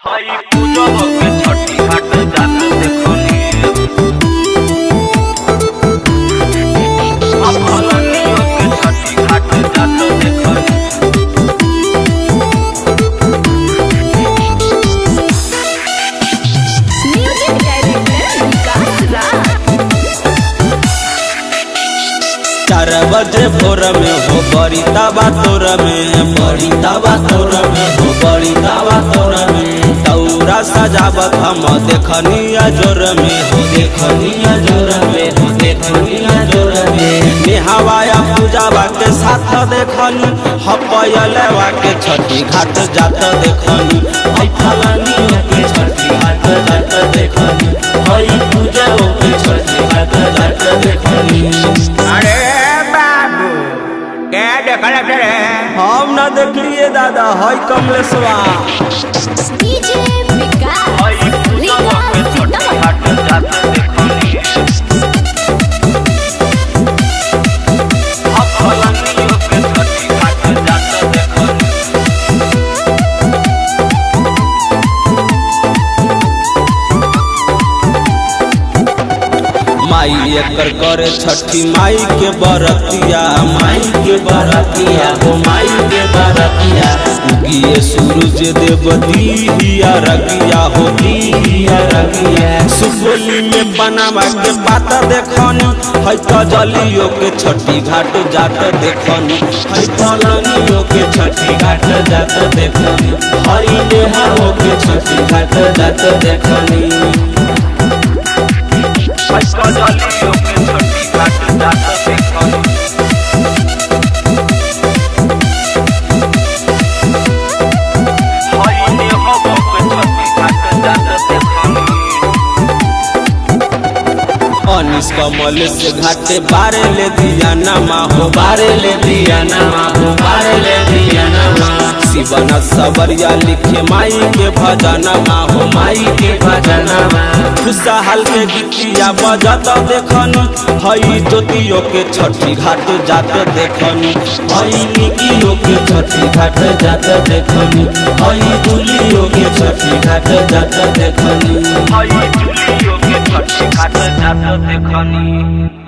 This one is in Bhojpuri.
हई पूजब के छठी घाट जात देखनी अपलनियो के छठी घाट जात देखनी। म्यूजिक डायरेक्टर विकास राज। 4 बजे भोर में हो बड़ी ताबा तोर में, बड़ी ताबा तोर में हो बड़ी ताबा तोर में। दौरा सजावत हम देखनिया जोर में हो, देखनिया जोर में हो, देखनिया जोर में। नेहवाया पूजावा के साथ देखनी, हपयलवा के छठी घाट जात देखनी। हई फलनियो के छठी घाट जात देखनी, हई पूजाओ के छठी घाट जात देखनी। अरे बाबू क्या देखला रे? हम ना देखलिए दादा, हई कमलेशवा। डीजे विकास हई पूजब के छठी घाट जात देखनी अपलनियो के छठी घाट जात देखनी। माई एकर करे छठी माई के बरतिया, माई के बरतिया हो, माई के बरतिया। उगिए सूरज देव दिया रगिया हो, दिया रगिया। सुगोली में बनावा के बात देखनी, हई कजलियो के छठी घाट जात देखनी। हई फलनियो के छठी घाट जात देखनी, हई नेहाओ के छठी घाट जात देखनी। कजलियो के छठी घाट जात देखनी। हई नेहबो के छठी घाट जात देखनी। अनिस कमल से घाटे बारे ले दिया नमा हो, बारे ले दिया नमा हो, बारे ले दिया नमा। शिवन सबरिया लिखे माई के भजनमा हो, माई के भजनमा। खुशहाल के गीतिया बजत देखनी, हई ज्योतियो के छठी घाट जात देखनी। हई निकियो के छठी घाट जात देखनी, हई दुलियो के छठी घाट जात देखनी। हई जुलियो के छठी घाट जात देखनी।